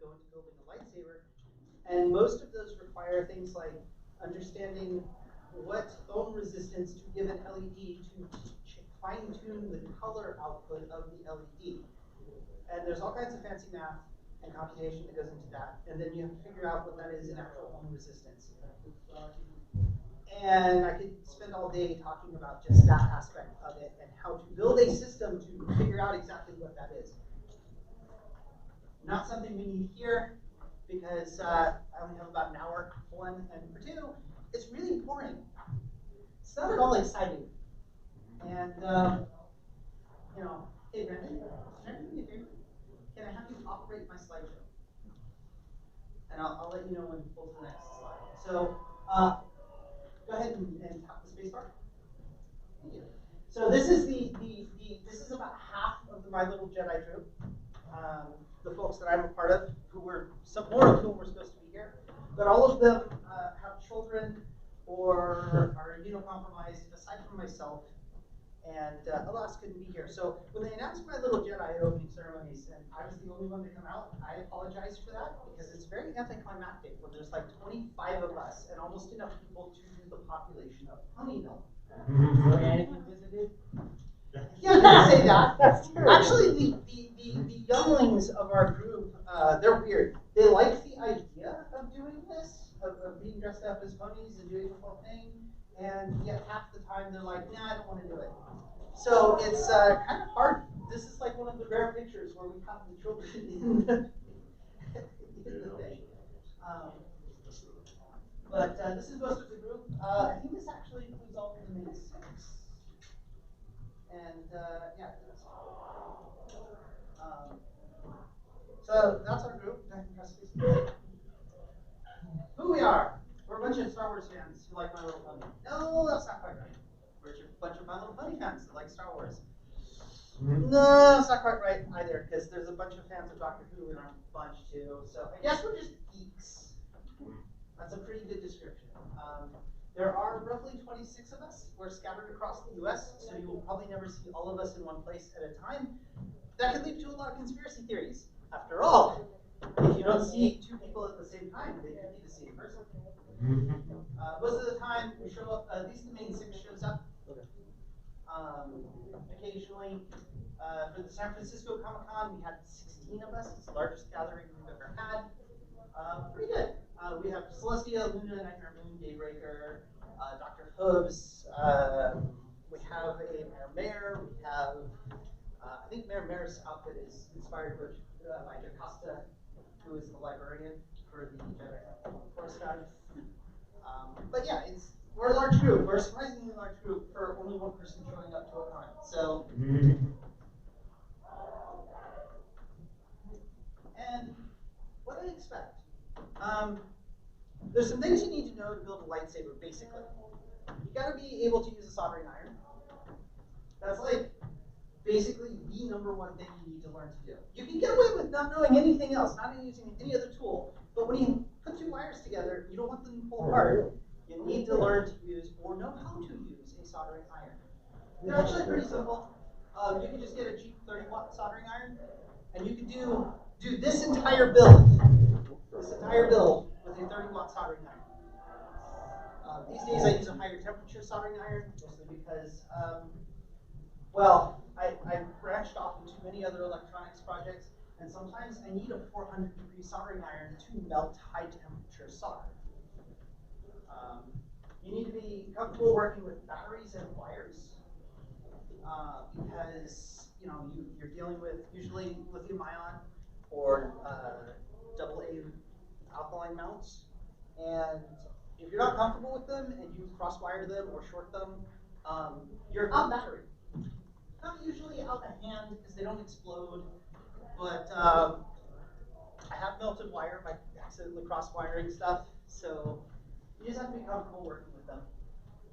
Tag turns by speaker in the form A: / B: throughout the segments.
A: go into building a lightsaber. And most of those require things like understanding what ohm resistance to give an LED to fine-tune the color output of the LED. And there's all kinds of fancy math and computation that goes into that. And then you have to figure out what that is in actual ohm resistance. And I could spend all day talking about just that aspect of it and how to build a system to figure out exactly what that is. Not something we need here because I only have about an hour for one, and for two, it's really boring. It's not at all exciting. And you know, hey Brandon, can I do me a favor? Can I have you operate my slideshow? And I'll let you know when to pull to the next slide. So go ahead and tap the space bar. Thank you. So this is this is about half of my little Jedi troop. The folks that I'm a part of, who were some more of whom were supposed to be here, but all of them have children or are immunocompromised, aside from myself. And alas, couldn't be here. So when they announced my little Jedi at opening ceremonies, and I was the only one to come out, I apologize for that because it's very anticlimactic when there's like 25 of us and almost enough people to do the population of Honeyville. Anakin visited. Yeah, I can say that. That's true. Actually, the younglings of our group, they're weird. They like the idea of doing this, of being dressed up as ponies and doing the whole thing. And yet half the time they're like, nah, I don't want to do it. So it's kind of hard. This is like one of the rare pictures where we have the children in the thing. But this is most of the group. I think this actually includes all of the main six. And yeah, that's so that's our group. Who we are? We're a bunch of Star Wars fans who like My Little Pony. No, that's not quite right. We're a bunch of My Little Pony fans that like Star Wars. No, that's not quite right either, because there's a bunch of fans of Doctor Who in our bunch too. So I guess we're just geeks. That's a pretty good description. There are roughly 26 of us. We're scattered across the US, so you will probably never see all of us in one place at a time. That can lead to a lot of conspiracy theories. After all, if you don't see two people at the same time, they could be the same person. Most of the time, we show up, at least the main six shows up. Occasionally, for the San Francisco Comic-Con, we had 16 of us. It's the largest gathering we've ever had. Pretty good. We have Celestia, Luna, Nightmare Moon, Daybreaker, Dr. Hobbs. We have a Mayor. We have, I think Mayor's outfit is inspired by Jocasta, who is the librarian for the Jedi Force Guide. But yeah, we're a large group. We're a surprisingly large group for only one person showing up to a con. So, and what do I expect? There's some things you need to know to build a lightsaber, basically. You gotta be able to use a soldering iron. That's like basically the #1 thing you need to learn to do. You can get away with not knowing anything else, not using any other tool, but when you put two wires together, you don't want them to pull apart. You need to learn to use or know how to use a soldering iron. They're actually pretty simple. You can just get a cheap 30-watt soldering iron, and you can do this entire build. This entire build with a 30-watt soldering iron. These days I use a higher temperature soldering iron, mostly because, well, I branched off into many other electronics projects, and sometimes I need a 400-degree soldering iron to melt high-temperature solder. You need to be comfortable working with batteries and wires, because you're dealing with usually lithium-ion or AA alkaline mounts, and if you're not comfortable with them and you cross-wire them or short them, you're out of battery. Not usually out of hand because they don't explode, but I have melted wire by accidentally cross-wiring stuff, so you just have to be comfortable working with them.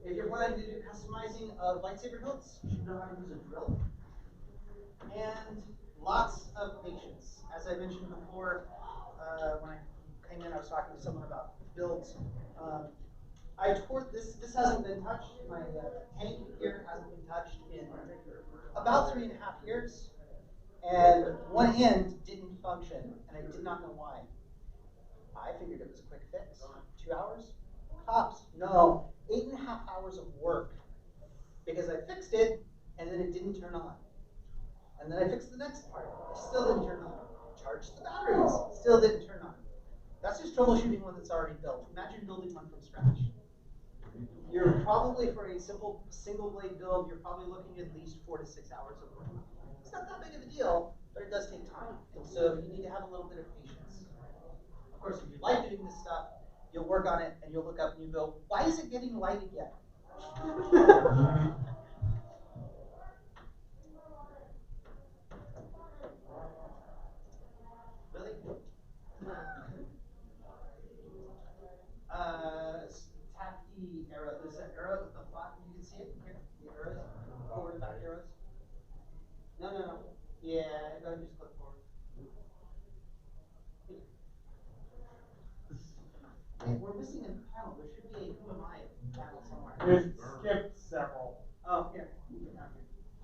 A: If you're planning to do customizing of lightsaber hilts, you should know how to use a drill. And lots of patience. As I mentioned before, when I came in, I was talking to someone about builds. I tore this hasn't been touched. My tank here hasn't been touched in about 3.5 years. and one end didn't function, and I did not know why. I figured it was a quick fix. 2 hours? Tops. No, 8.5 hours of work. Because I fixed it, and then it didn't turn on. And then I fixed the next part. It still didn't turn on. Charged the batteries. Still didn't turn on. That's just troubleshooting one that's already built. Imagine building one from scratch. You're probably, for a simple single blade build, you're probably looking at least 4 to 6 hours of work. It's not that big of a deal, but it does take time. And so you need to have a little bit of patience. Of course, if you like doing this stuff, you'll work on it and you'll look up and you go, why is it getting light again? Really? Tap the arrow. There's an arrow at the bottom. You can see it here. The arrows, forward and back arrows. No. Yeah, go ahead and just click forward. Hey, we're missing a panel. There should be a Who Am I panel somewhere.
B: It skipped several.
A: Oh, here.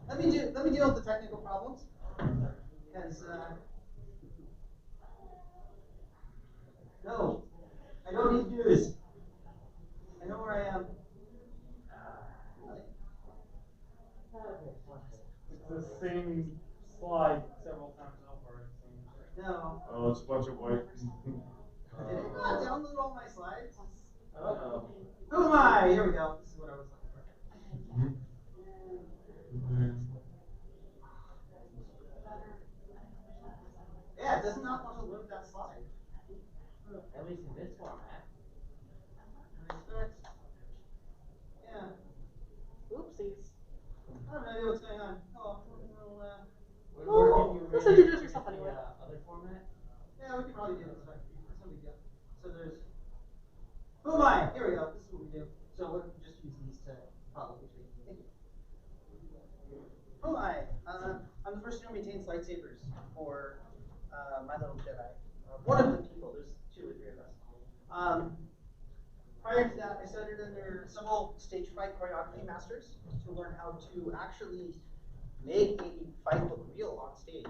A: Let me deal with the technical problems. Because no, I don't need to do this. I know where I am.
B: It's the same slide several times over, it seems.
A: No.
C: Oh, it's a bunch of white.
A: Did it not download all my slides?
C: Oh.
A: Who am I? Here we go. This is what I was looking for. Yeah, it does not want to load that slide.
D: At least in this format.
A: Yeah.
E: Oopsies.
A: I have no idea what's going on. Oh,
E: Well, let's introduce yourself anyway.
D: Other format?
A: yeah, we can probably do this. Right? It's no big deal. So there's. Who am I? Here we go. This is what we do. So we'll just use these to follow between. Thank you. Who am I? I'm the person who maintains lightsabers for my little Jedi. One of the people. There's 2 or 3 of us. Prior to that, I studied under several stage fight choreography masters to learn how to actually make a fight look real on stage.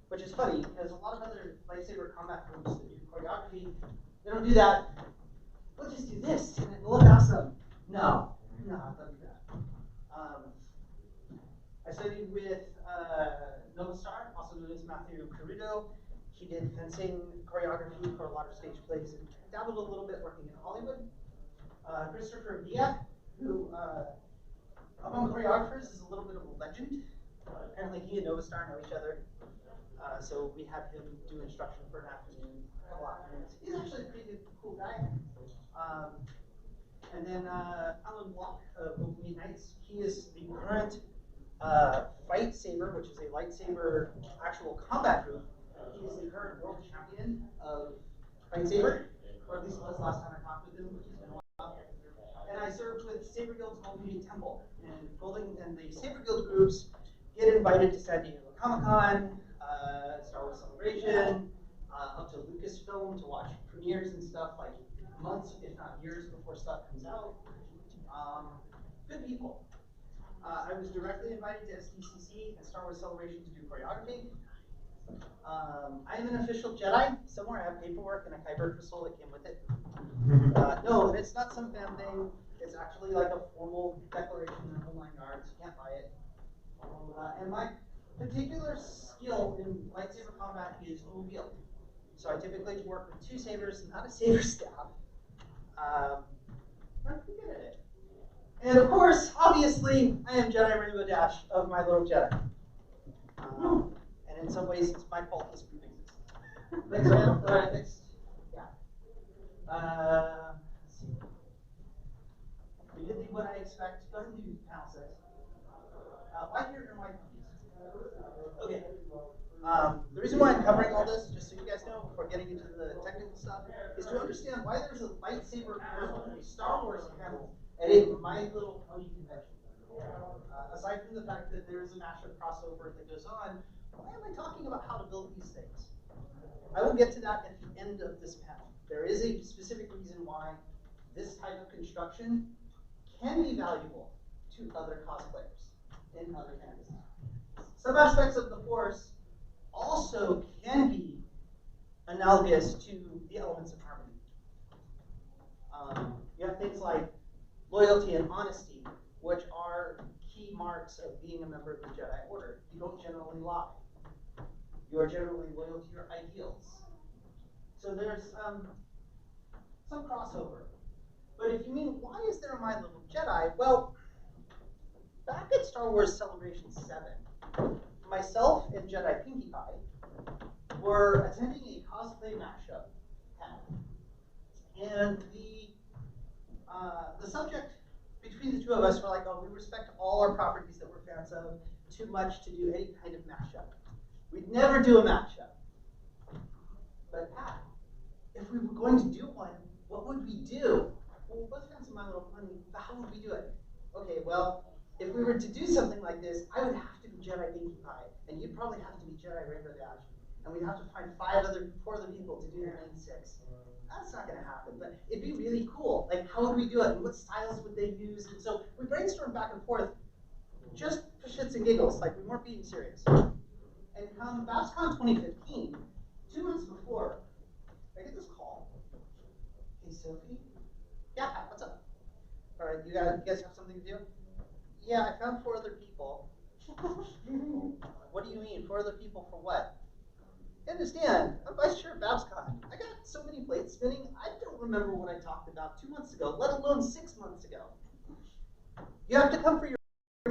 A: Which is funny, because a lot of other lightsaber combat films that do choreography, they don't do that. We'll just do this, and it'll look awesome. No, don't do that. I studied with Novastar, also known as Matthew Carrudo. He did fencing choreography for a lot of stage plays and dabbled a little bit working in Hollywood. Christopher Villa, who among choreographers is a little bit of a legend. Apparently he and Novastar know each other. So we had him do instruction for an afternoon, a couple afternoons. He's actually a pretty good, cool guy. And then Alan Block of Open Knights. He is the current Fight Saber, which is a lightsaber actual combat group. He is the current world champion of Fight Saber, or at least was last time I talked with him, which has been a while. And I served with Saber Guild's Golden Gate Temple, and the Saber Guild groups get invited to San Diego Comic-Con, Star Wars Celebration, up to Lucasfilm to watch premieres and stuff, like months, if not years, before stuff comes out. Good people. I was directly invited to SDCC and Star Wars Celebration to do choreography. I am an official Jedi. Somewhere I have paperwork and a kyber crystal that came with it. No, and it's not some fan thing. It's actually like a formal declaration in the whole 9 yards. You can't buy it. And my particular skill in lightsaber combat is mobile. So I typically work with 2 sabers, not a saber staff. I'm pretty good at it. And of course, obviously, I am Jedi Rainbow Dash of My Little Jedi. And in some ways, it's my fault this group exists. Next round, next. Yeah. Let's see. We did what I expect. Go ahead and do panel 6. Why here and why puppies? Okay. The reason why I'm covering all this, just so you guys know, before getting into the technical stuff, is to understand why there's a lightsaber panel, a Star Wars panel, at a My Little Pony convention. Aside from the fact that there is a massive crossover that goes on, why am I talking about how to build these things? I will get to that at the end of this panel. There is a specific reason why this type of construction can be valuable to other cosplayers in other fantasies. Some aspects of the Force also can be analogous to the elements of harmony. You have things like loyalty and honesty, which are key marks of being a member of the Jedi Order. You don't generally lie. You are generally loyal to your ideals. So there's some crossover. But if you mean, why is there a My Little Jedi? Well, back at Star Wars Celebration 7, myself and Jedi Pinkie Pie were attending a cosplay mashup panel. And the subject between the two of us were like, oh, we respect all our properties that we're fans of too much to do any kind of mashup. We'd never do a mashup. But Pat, if we were going to do one, what would we do? Well, we're both fans of My Little Pony, but how would we do it? Okay, well, if we were to do something like this, I would have to be Jedi Pinkie Pie, and you'd probably have to be Jedi Rainbow Dash, and we'd have to find four other people to do the main six. That's not going to happen, but it'd be really cool. Like, how would we do it, and what styles would they use? And so we brainstormed back and forth, just for shits and giggles, like we weren't being serious. And come BabsCon 2015, 2 months before, I get this call. Hey, Sophie? Yeah, Pat, what's up? All right, you guys have something to do? Yeah, I found 4 other people. What do you mean, 4 other people for what? I understand, I'm vice chair of BabsCon. I got so many plates spinning, I don't remember what I talked about 2 months ago, let alone 6 months ago. You have to come for your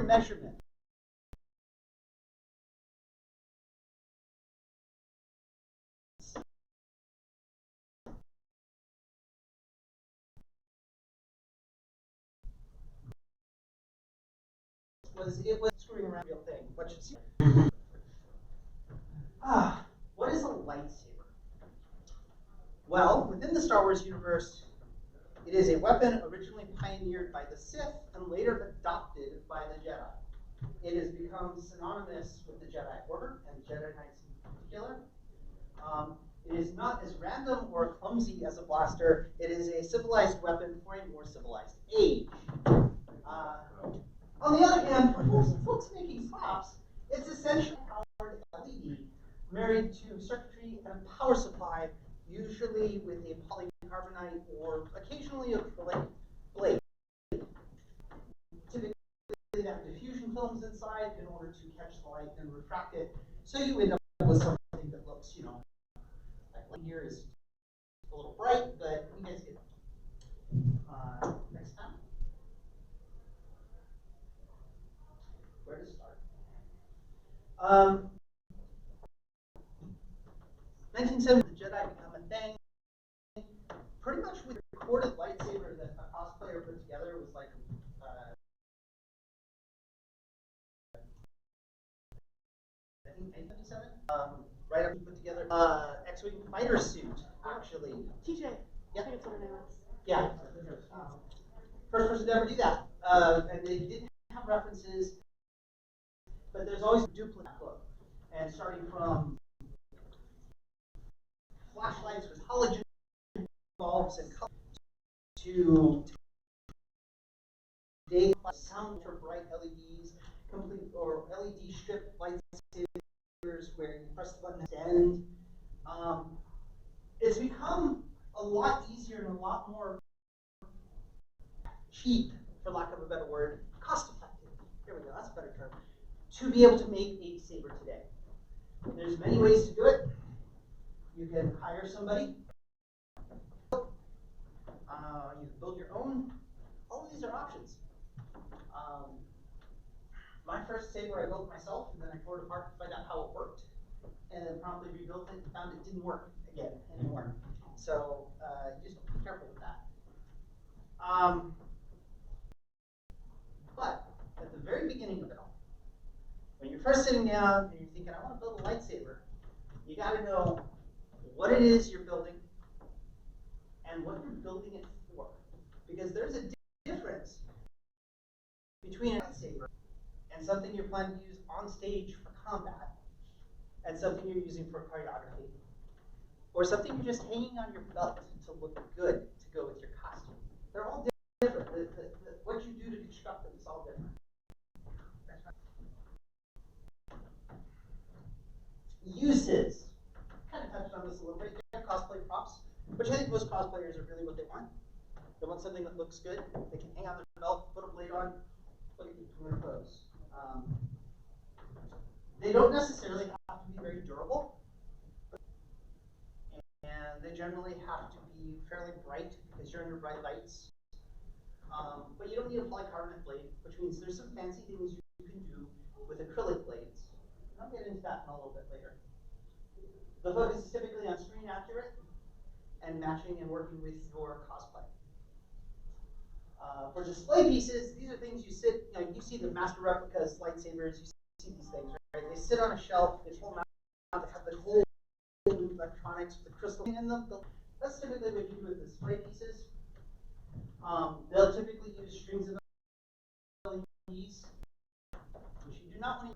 A: measurement. It was screwing around real thing. What should see? What is a lightsaber? Well, within the Star Wars universe, it is a weapon originally pioneered by the Sith and later adopted by the Jedi. It has become synonymous with the Jedi Order and Jedi Knights in particular. It is not as random or clumsy as a blaster. It is a civilized weapon for a more civilized age. On the other hand, for folks making props, it's essentially a powered LED married to circuitry and a power supply, usually with a polycarbonate or occasionally a acrylic blade. Typically, they have diffusion films inside in order to catch the light and refract it, so you end up with something that looks, like here is a little bright, but you guys get it. Next time. Where to start? 1970, the Jedi become a thing. Pretty much with a recorded lightsaber that a cosplayer put together was like, I think 1957. Right after he put together X-wing fighter suit, actually.
E: TJ.
A: Yeah.
E: I think it's what her name is.
A: Yeah. First person to ever do that. And they didn't have references, but there's always a duplicate book. And starting from flashlights with halogen bulbs and colors to day sound for bright LEDs, complete or LED strip lightsabers where you press the button to end. It's become a lot easier and a lot more cheap, for lack of a better word, cost effective. Here we go, that's a better term. To be able to make a saber today. There's many ways to do it. You can hire somebody. You can build your own. All of these are options. My first saber I built myself, and then I tore it apart to find out how it worked, and then promptly rebuilt it and found it didn't work again anymore. So you just have to be careful with that. But at the very beginning of it all, when you're first sitting down and you're thinking, I want to build a lightsaber, you got to know what it is you're building and what you're building it for. Because there's a difference between a lightsaber and something you're planning to use on stage for combat and something you're using for choreography or something you're just hanging on your belt to look good to go with your costume. They're all different. What you do to construct them is all different. Use uses. Kind of touched on this a little bit. You have cosplay props, which I think most cosplayers are really what they want. They want something that looks good. They can hang on their belt, put a blade on, look at the pose. They don't necessarily have to be very durable, and they generally have to be fairly bright because you're under bright lights. But you don't need a polycarbonate blade, which means there's some fancy things you can do with acrylic blades. And I'll get into that in a little bit later. The focus is typically on screen accurate and matching and working with your cosplay. For display pieces, these are things you sit, you see the master replicas, lightsabers, you see these things, right? They sit on a shelf, they pull them out, they have the whole electronics with the crystal in them. That's typically what you do with display pieces. They'll typically use strings of LEDs, which you do not want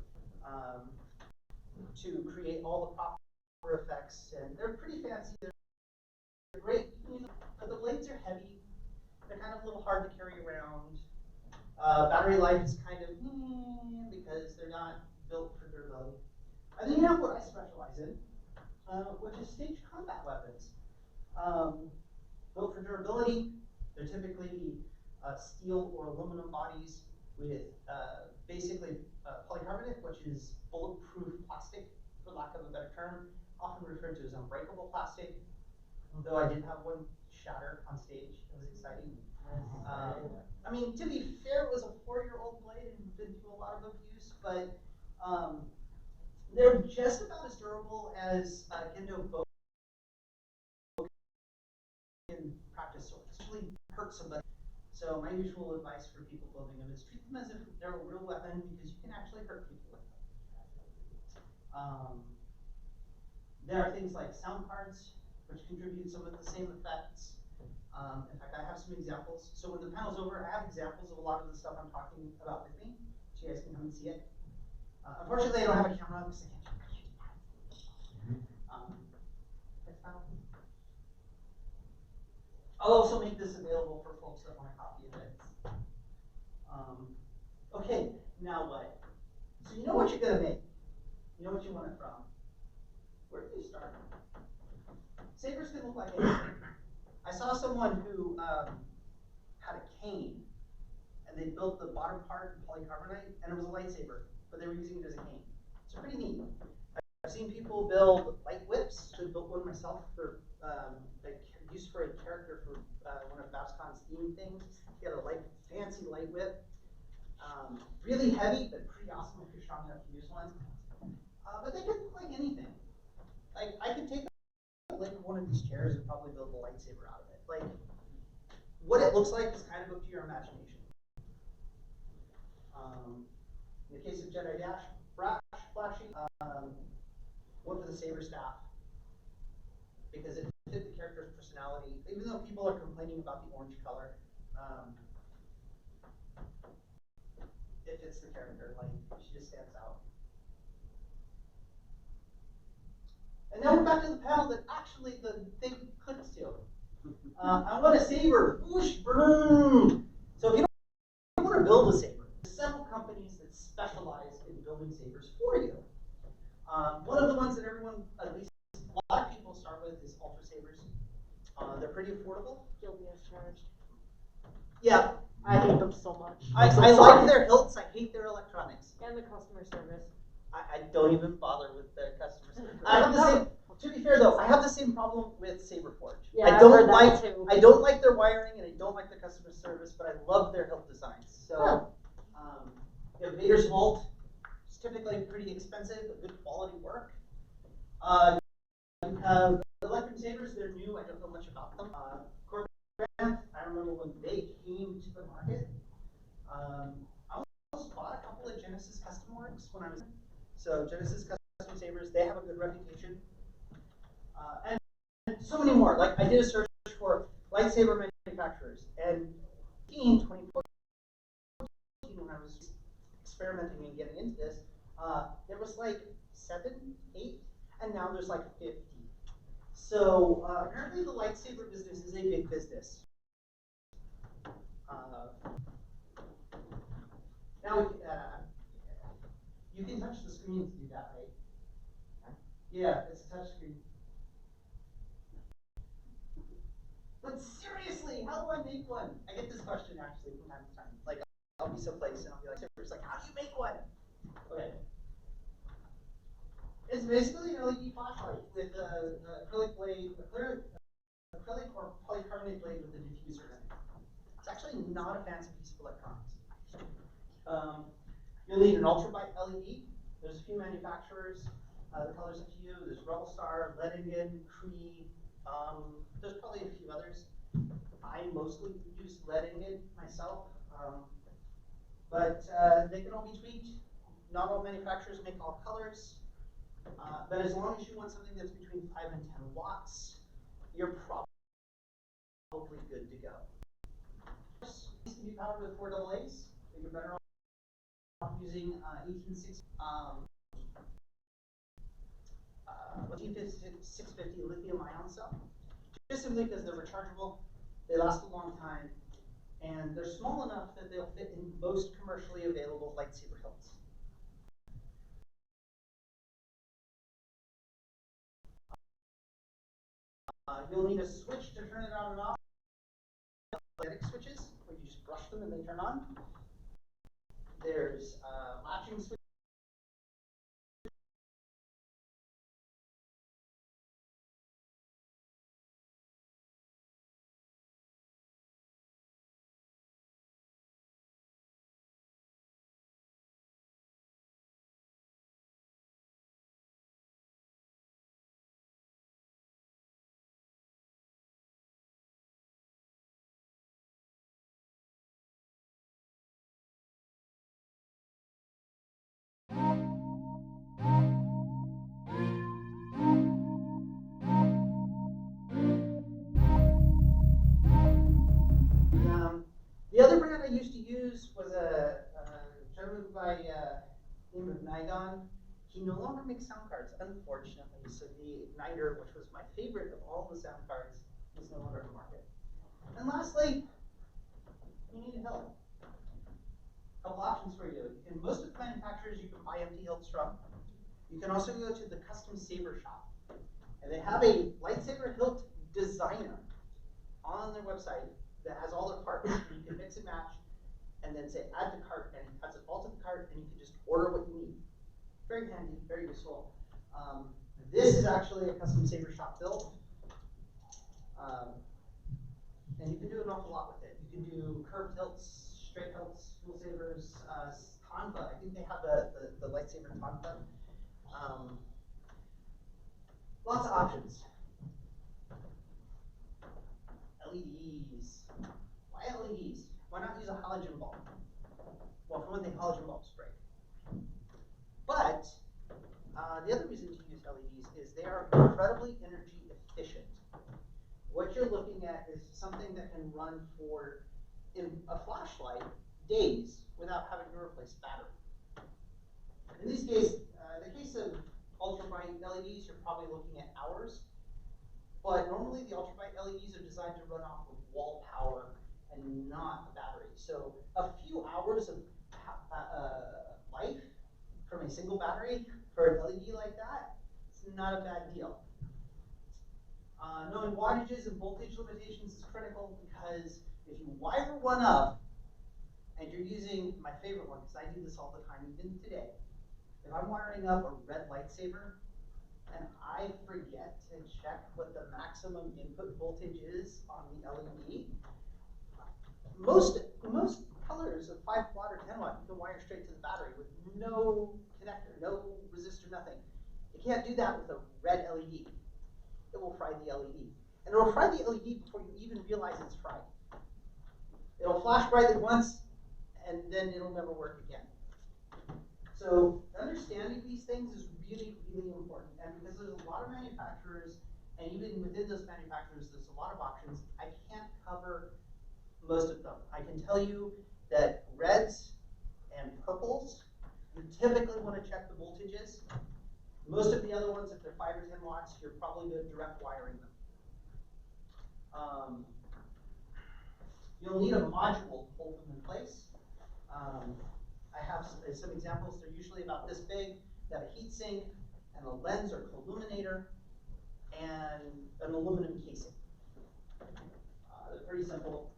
A: to create all the proper effects, and they're pretty fancy. They're great. You can use them, but the blades are heavy. They're kind of a little hard to carry around. Battery life is kind of because they're not built for durability. And then you have what I specialize in, which is stage combat weapons. Built for durability. They're typically steel or aluminum bodies with basically polycarbonate, which is bulletproof plastic, for lack of a better term, often referred to as unbreakable plastic. Although I did have one shatter on stage, it was exciting. I mean, to be fair, it was a 4-year-old blade and been through a lot of abuse, but they're just about as durable as Kendo bow in practice swords. Actually hurt somebody. So my usual advice for people building them is treat them as if they're a real weapon because you can actually hurt people with them. There are things like sound cards, which contribute some of the same effects. In fact, I have some examples. So when the panel's over, I have examples of a lot of the stuff I'm talking about with me, so you guys can come and see it. Unfortunately, I don't have a camera because I can't do that. I'll also make this available for folks that want a copy of it. Okay, now what? So you know what you're gonna make. You know what you want it from. Where do you start? Sabers can look like anything. I saw someone who had a cane, and they built the bottom part in polycarbonate, and it was a lightsaber, but they were using it as a cane. It's pretty neat. I've seen people build light whips. I built one myself for used for a character for one of Babscon's theme things. He had a fancy light whip. Really heavy, but pretty awesome if you're strong enough to use one. But they could look like anything. Like I could take the leg of one of these chairs and probably build a lightsaber out of it. Like what it looks like is kind of up to your imagination. In the case of Jedi Flashy, one for the Saber staff because it fit the character's personality. Even though people are complaining about the orange color, it fits the character. Like she just stands out. And now we're back to the panel that actually the thing clicks to. I want a saber. Whoosh, boom. So if you don't want to build a saber, there's several companies that specialize in building sabers for you. One of the ones that everyone, at least a lot of people start with, is Ultra Sabers. They're pretty affordable.
E: Guilty as charged.
A: Yeah.
E: I hate them so much.
A: I like their hilts. I hate their electronics.
E: And the customer service.
A: I don't even bother with their customer service. I have the same. To be fair though, I have the same problem with Saberforge.
E: Yeah,
A: I don't
E: I've heard
A: like
E: that too.
A: I don't like their wiring and I don't like their customer service, but I love their hilt designs. So you have Vader's Vault. It's typically pretty expensive, but good quality work. You have Electric Sabers. They're new. I don't know much about them. I remember when they came to the market. I almost bought a couple of Genesis Custom Works when I was. So Genesis Custom Sabers, they have a good reputation. And so many more. Like I did a search for lightsaber manufacturers, and in 2014, when I was experimenting and getting into this, there was like 7, 8, and now there's like 50. So apparently the lightsaber business is a big business. Now you can touch the screen to do that, right? Yeah, it's a touchscreen. But seriously, how do I make one? I get this question actually from time to time. Like, I'll be someplace and I'll be like, it's like, how do you make one? Okay. It's basically an LED flashlight with an acrylic blade, acrylic or polycarbonate blade with a diffuser in it. It's actually not a fancy piece of electronics. You'll need an ultraviolet LED. There's a few manufacturers. The color's up to you. There's Rebel Star, Leadingen, Cree. There's probably a few others. I mostly use Leadingen myself, but they can all be tweaked. Not all manufacturers make all colors, but as long as you want something that's between 5 and 10 watts, you're probably good to go. These can be powered with 4 AA's, but you're better off using 18650 lithium ion cell, just simply because they're rechargeable, they last a long time, and they're small enough that they'll fit in most commercially available lightsaber hilts. You'll need a switch to turn it on and off. Magnetic switches, where you just brush them and they turn on. There's latching switch. The other brand I used to use was a gentleman by the name of Nigon. He no longer makes sound cards, unfortunately. So the Igniter, which was my favorite of all the sound cards, is no longer on the market. And lastly, you need a hilt. A couple options for you. Most of the manufacturers you can buy empty hilts from. You can also go to the custom Saber shop, and they have a lightsaber hilt designer on their website that has all their parts. And you can mix and match, and then say add to cart, and it adds it all to the cart, and you can just order what you need. Very handy, very useful. This is actually a custom Saber shop build, and you can do an awful lot with it. You can do curved hilts, straight hilts, full sabers, Tonfa. I think they have the lightsaber Tonfa. Lots of options. LEDs. Why LEDs? Why not use a halogen bulb? Well, for one thing, halogen bulbs break. But the other reason to use LEDs is they are incredibly energy efficient. What you're looking at is something that can run for, in a flashlight, days without having to replace battery. In this case, the case of ultraviolet LEDs, you're probably looking at hours. But normally the ultraviolet LEDs are designed to run off of wall power and not a battery. So a few hours of life from a single battery for an LED like that, it's not a bad deal. Knowing wattages and voltage limitations is critical, because if you wire one up and you're using my favorite one, because I do this all the time even today, if I'm wiring up a red lightsaber and I forget to check what the maximum input voltage is on the LED, most colors of 5 watt or 10 watt you can wire straight to the battery with no connector, no resistor, nothing. You can't do that with a red LED. It will fry the LED. And it will fry the LED before you even realize it's fried. It'll flash brightly once, and then it'll never work again. So understanding these things is really, really important. And because there's a lot of manufacturers, and even within those manufacturers, there's a lot of options, I can't cover most of them. I can tell you that reds and purples, you typically want to check the voltages. Most of the other ones, if they're 5 or 10 watts, you're probably good direct wiring them. You'll need a module to hold them in place. I have some examples. They're usually about this big. They have a heat sink. and a lens or colluminator, and an aluminum casing. They're pretty simple.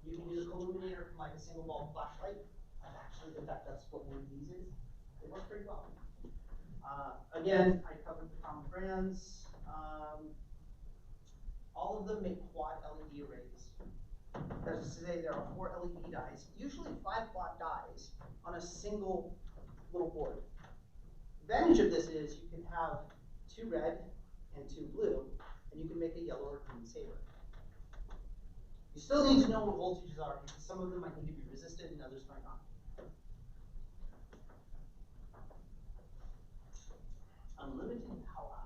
A: You can use a colluminator from like a single bulb flashlight. In fact, that's what one of these is. It works pretty well. Again, I covered the common brands. All of them make quad LED arrays. That is to say, there are 4 LED dies, usually 5 watt dies, on a single little board. The advantage of this is you can have 2 red and 2 blue, and you can make a yellow or green saber. You still need to know what voltages are, because some of them might need to be resisted and others might not. Unlimited power.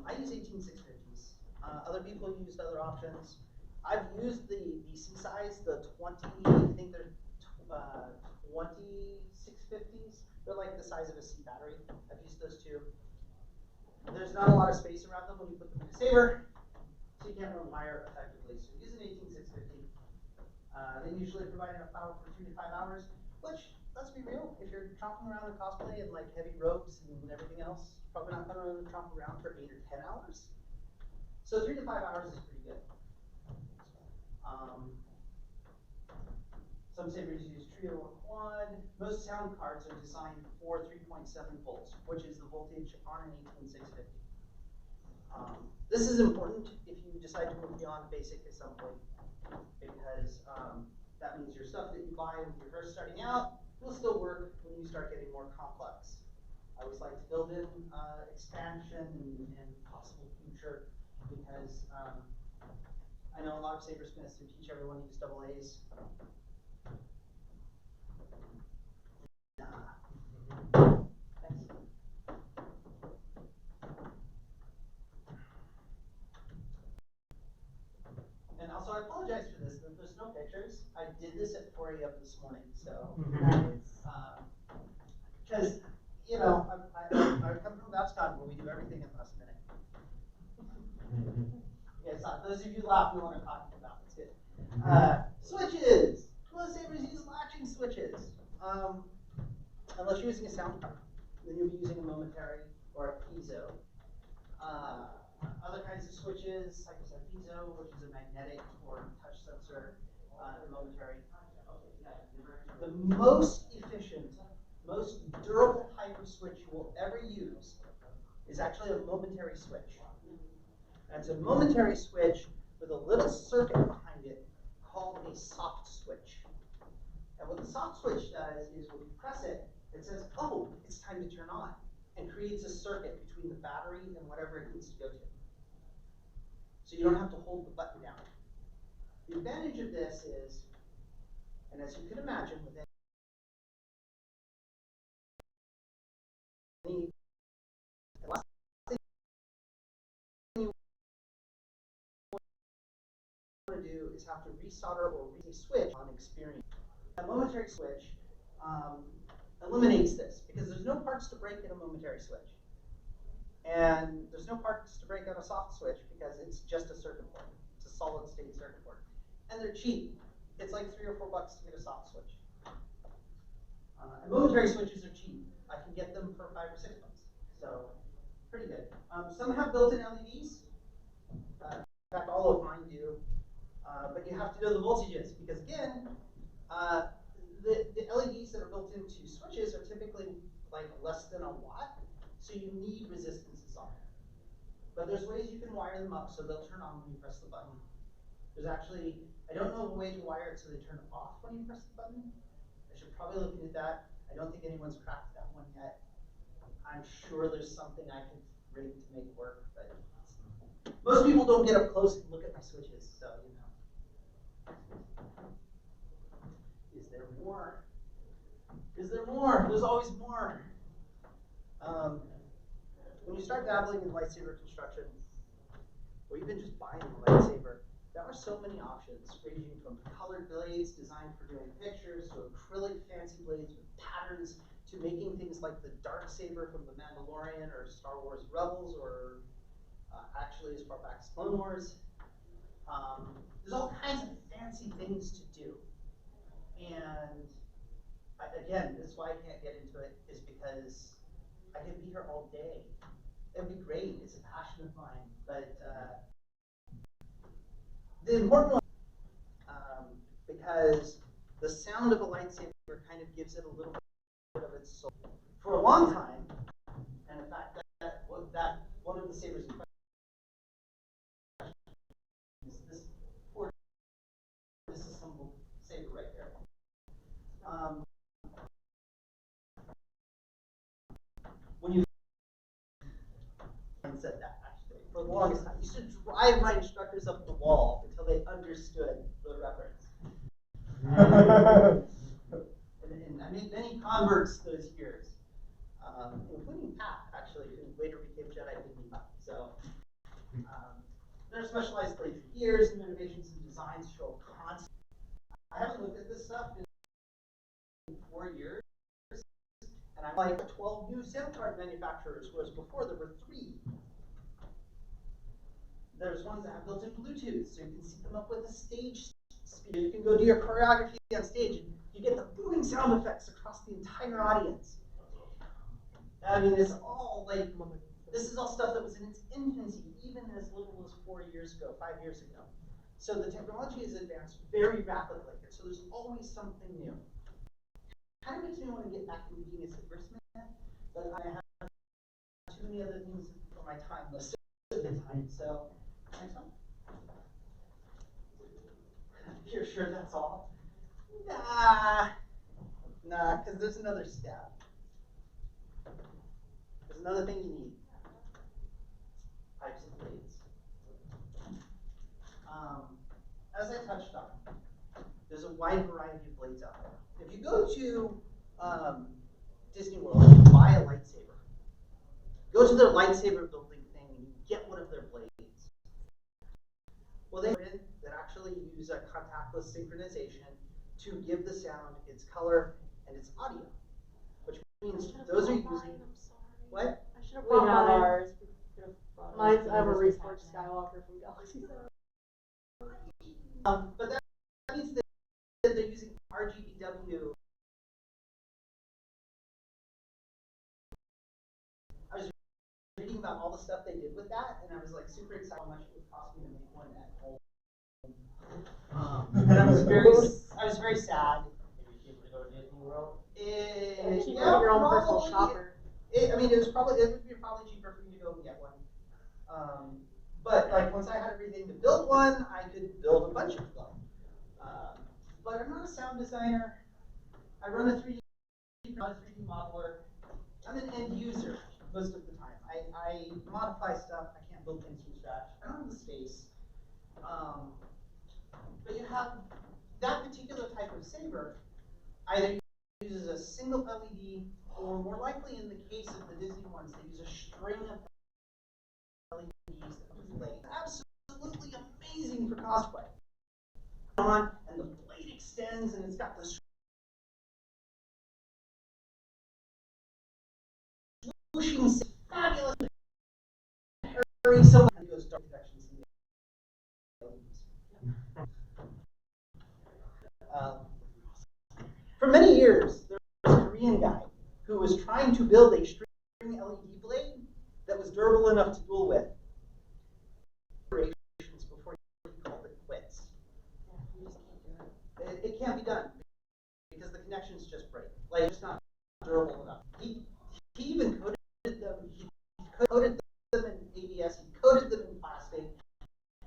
A: I use 18650s. Other people used other options. I've used the C size, the 20, I think they're 2650s. They're like the size of a C battery. I've used those too. There's not a lot of space around them when you put them in a saber, so you can't run wire effectively. So use an 18650. They usually provide enough power for 2 to 5 hours, which, let's be real, if you're tromping around in cosplay in like heavy robes and everything else, probably not going to tromp around for 8 or 10 hours. So 3 to 5 hours is pretty good. Some sabers use trio or quad. Most sound cards are designed for 3.7 volts, which is the voltage on an 18650. This is important if you decide to move beyond basic at some point, because that means your stuff that you buy when you're first starting out will still work when you start getting more complex. I always like to build in expansion and possible future, because I know a lot of sabersmiths who teach everyone to use double A's. And also, I apologize for this. There's no pictures. I did this at 4 a.m. this morning, so because you know I come from Babscon where we do everything in last minute. Yes, those of you laugh know what I'm talking about. That's good. Switches. Most sabers use latching switches. Unless you're using a sound card, then you'll be using a momentary or a piezo. Other kinds of switches, like I said, piezo, which is a magnetic or touch sensor, momentary. The most efficient, most durable type of switch you will ever use is actually a momentary switch. And it's a momentary switch with a little circuit behind it called a soft switch. And what the soft switch does is when you press it, it says, oh, it's time to turn on, and creates a circuit between the battery and whatever it needs to go to. So you don't have to hold the button down. The advantage of this is, and as you can imagine, with any the last thing you want to do is have to resolder or re-switch on experience. A momentary switch eliminates this, because there's no parts to break in a momentary switch. And there's no parts to break on a soft switch because it's just a circuit board. It's a solid state circuit board. And they're cheap. It's like $3 or $4 to get a soft switch. And momentary switches are cheap. I can get them for $5 or $6. So pretty good. Some have built-in LEDs. In fact, all of mine do. But you have to know the voltages, because again, the LEDs that are built into switches are typically like less than a watt, so you need resistances on there. But there's ways you can wire them up so they'll turn on when you press the button. There's actually, I don't know of a way to wire it so they turn off when you press the button. I should probably look into that. I don't think anyone's cracked that one yet. I'm sure there's something I could rig to make work, but most people don't get up close and look at my switches, so you know. Is there more? Is there more? There's always more. When you start dabbling in lightsaber construction, or even just buying a lightsaber, there are so many options, ranging from colored blades designed for doing pictures, to acrylic fancy blades with patterns, to making things like the dark saber from The Mandalorian or Star Wars Rebels, or actually as far back as Clone Wars. There's all kinds of fancy things to do. And again, this is why I can't get into it, is because I could be here all day. It'd be great. It's a passion of mine. But the important one, because the sound of a lightsaber kind of gives it a little bit of its soul. For a long time, and in fact, that one of the sabers in question is this poor disassembled saber right there. When you said that actually for the longest time, you should drive my instructors up the wall until they understood the reference. And I made many converts those years, including Pat, actually, who later became Jedi with me. So there are specialized blades for years, and innovations and designs show up constantly. I haven't looked at this stuff in 4 years, and I'm like 12 new sound card manufacturers, whereas before there were 3. There's ones that have built-in Bluetooth, so you can sync them up with a stage speaker. You can go do your choreography on stage, and you get the booming sound effects across the entire audience. I mean, it's all like, this is all stuff that was in its infancy, even as little as 4 years ago, 5 years ago. So the technology has advanced very rapidly, and so there's always something new. Kind of makes me want to get back into being a silversmith, but I have too many other things for my time most of the time. So, next one. You're sure that's all? Nah, because there's another step. There's another thing you need. Types of blades. As I touched on, there's a wide variety of blades out there. If you go to Disney World and you buy a lightsaber, go to their lightsaber building thing and you get one of their blades. Well, they that actually use a contactless synchronization to give the sound its color and its audio, which means those are using. What?
E: I should have brought ours. Mine's I have a Reforged Skywalker from Galaxies.
A: But that means that they're using RGBW. I was reading about all the stuff they did with that, and I was like super excited how much it would cost me to make one at home. And I was very sad.
D: Maybe cheaper to go to Disney World.
E: Yeah, your own personal shopper.
A: It would be probably cheaper for me to go and get one. But like once I had everything to build one, I could build a bunch of them. But I'm not a sound designer. I run a 3D, not a 3D modeler. I'm an end user most of the time. I modify stuff. I can't build things from scratch. I don't have the space. But you have that particular type of saber either uses a single LED, or more likely in the case of the Disney ones, they use a string of LEDs that are blade. Absolutely amazing for cosplay. On and the blade extends and it's got this swooshing, fabulous. Hurry, so it goes dark connections in the LEDs. For many years, there was a Korean guy who was trying to build a string LED blade that was durable enough to duel with. Before he called it quits. It can't be done because the connections just break. Like it's not durable enough. He even coated them. He coated them in ABS. He coated them in plastic,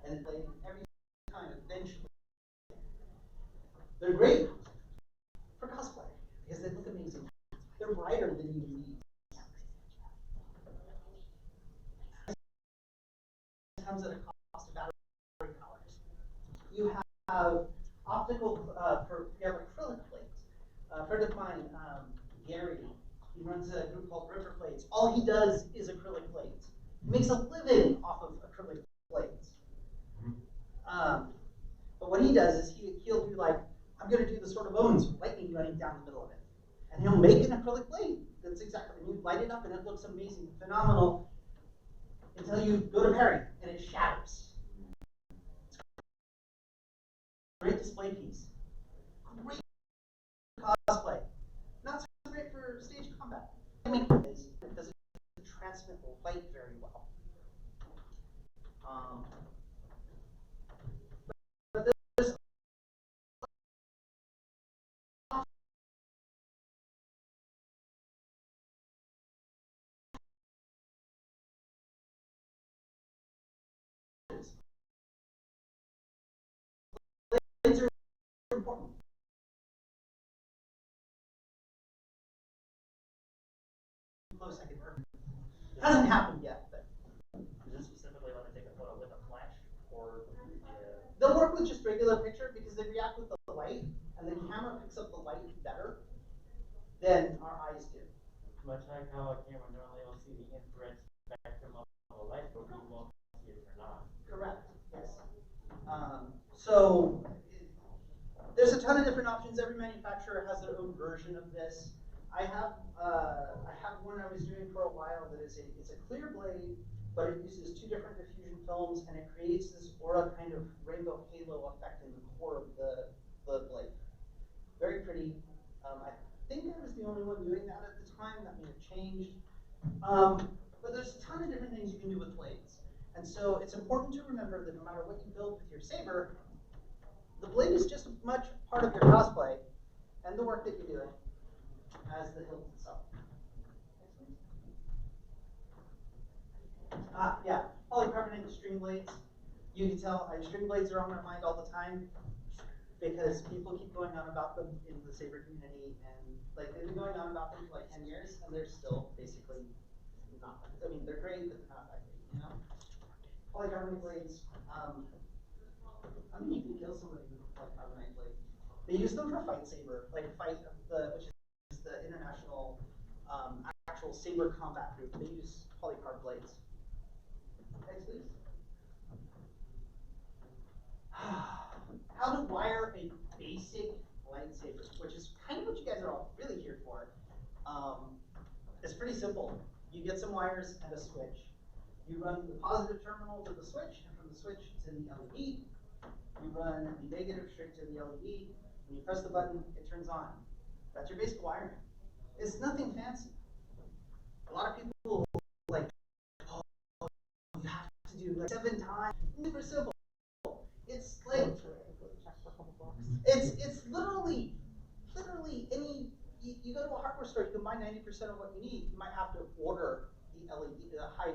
A: and played every time eventually. They're great for cosplay because they look amazing. They're brighter than you need. It comes at a cost of battery power. You have optical, you have acrylic plates. A friend of mine, Gary, he runs a group called River Plates. All he does is acrylic plates. He makes a living off of acrylic plates. But what he does is he'll do like, I'm going to do the Sword of Omens with lightning running down the middle of it. And he'll make an acrylic plate that's exactly, and you light it up and it looks amazing, phenomenal, until you go to parry and it shatters. It's a great display piece. Great cosplay. Not so great for stage combat. I mean, because millisecond perfect. Hasn't happened yet, but
D: Is this specifically when they take a photo with a flash, or
A: they'll work with just regular picture because they react with the light, and the camera picks up the light better than our eyes do.
D: much like how a camera normally will see the infrared spectrum of a light, but we won't see it turn on?
A: Correct. Yes. So there's a ton of different options. Every manufacturer has their own version of this. I have one I was doing for a while that is it's a clear blade, but it uses two different diffusion films, and it creates this aura kind of rainbow halo effect in the core of the blade. Very pretty. I think I was the only one doing that at the time. That may have changed. But there's a ton of different things you can do with blades. And so it's important to remember that no matter what you build with your saber, the blade is just as much part of your cosplay and the work that you're doing as the hilt itself. Yeah, polycarbonate string blades. You can tell string blades are on my mind all the time because people keep going on about them in the saber community, and like they've been going on about them for like 10 years, and they're still basically not. I mean, they're great, but they're not that great, you know. Polycarbonate blades. I mean, you can kill somebody with a polycarbonate blade. They use them for fight saber, like which is the international actual saber combat group. They use polycarb blades. Next, please. How to wire a basic lightsaber, which is kind of what you guys are all really here for. It's pretty simple. You get some wires and a switch. You run the positive terminal to the switch, and from the switch to the LED. You run the negative straight to the LED. When you press the button, it turns on. That's your basic wiring. It's nothing fancy. A lot of people like, oh, you have to do like 7 times. Super simple. It's like it's literally any. You go to a hardware store, you can buy 90% of what you need. You might have to order the LED, the high.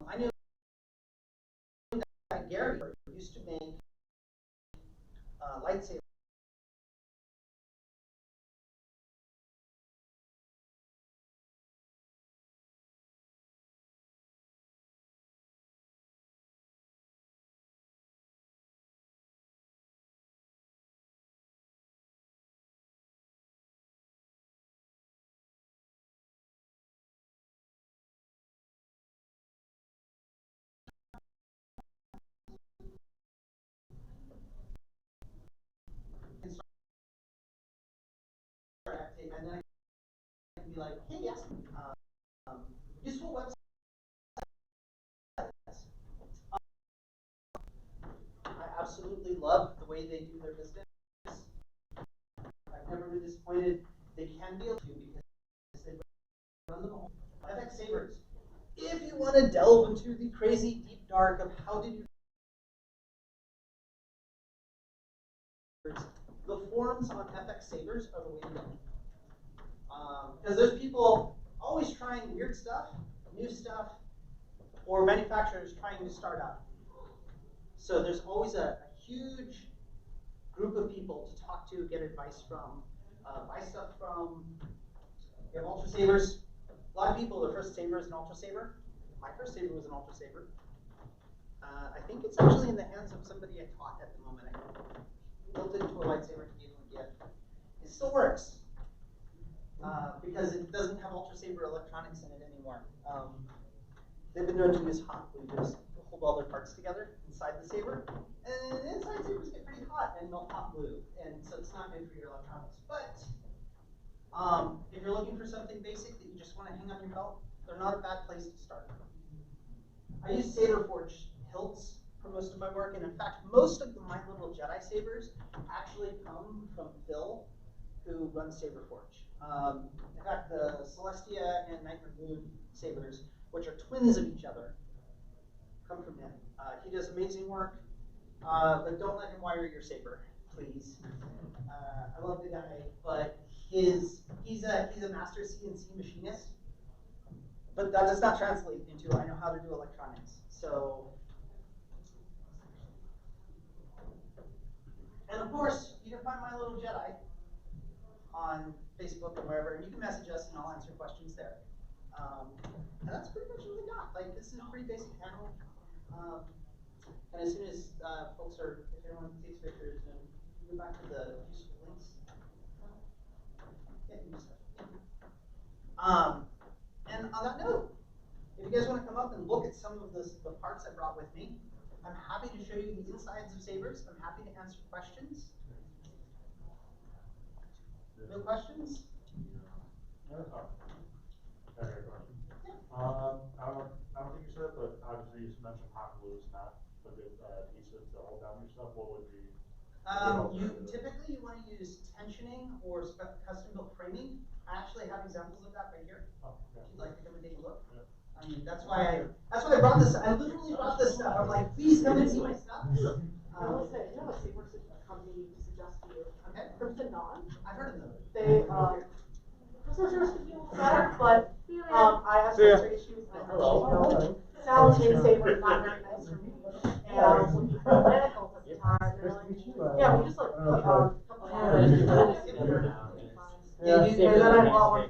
A: I knew that Gary used to make lightsabers. And then I can be like, hey, yes, useful websites. I absolutely love the way they do their business. I've never been disappointed. They can be able to because they run them all. FX Sabres. If you want to delve into the crazy deep dark of how to do the forums on FX Sabres are the way to go. Because there's people always trying weird stuff, new stuff, or manufacturers trying to start up. So there's always a huge group of people to talk to, get advice from, buy stuff from. You have Ultra Sabers. A lot of people, their first saber is an Ultra Saber. My first saber was an Ultra Saber. I think it's actually in the hands of somebody I taught at the moment. I built it into a lightsaber and gave them a gift. It still works. Because it doesn't have Ultra Saber electronics in it anymore. They've been known to use hot glue to just hold all their parts together inside the saber. And inside sabers get pretty hot and melt hot glue. And so it's not good for your electronics. But if you're looking for something basic that you just want to hang on your belt, they're not a bad place to start. I use Saber Forge hilts for most of my work. And in fact, most of my little Jedi sabers actually come from Phil, who runs Saber Forge. In fact, the Celestia and Night Dragoon sabers, which are twins of each other, come from him. He does amazing work, but don't let him wire your saber, please. I love the guy, but he's a master CNC machinist, but that does not translate into I know how to do electronics. So And of course, you can find My Little Jedi on Facebook and wherever, and you can message us and I'll answer questions there. And that's pretty much what we got. Like, this is a pretty basic panel. And as soon as folks are, if anyone takes pictures, and go back to the useful links. Yeah, you just and on that note, if you guys want to come up and look at some of the parts I brought with me, I'm happy to show you the insides of Sabres. I'm happy to answer questions. No questions?
C: I have a question.
A: Yeah.
C: I don't think you said it, but obviously you just mentioned hot glue is not a good adhesive to hold down your stuff. What would be?
A: Typically you want to use tensioning or custom built framing. I actually have examples of that right here.
C: Oh, okay.
A: If you'd like to come and take a look.
C: Yeah.
A: I mean, that's why I brought this. I literally brought this stuff. I'm like, please come and see my stuff.
E: I will say, you know what Saber company suggests to you?
A: Okay.
E: Crimson Dawn.
A: I've heard of them.
E: They, customer service could be a little better, but, I have
C: See ya.
E: sensory issues. And
D: Hello.
E: Sounds in Saber is not very nice for me. And I was looking for medicals at the time, and they're like, yeah, we just like put on.
A: Yeah,
E: And then I bought one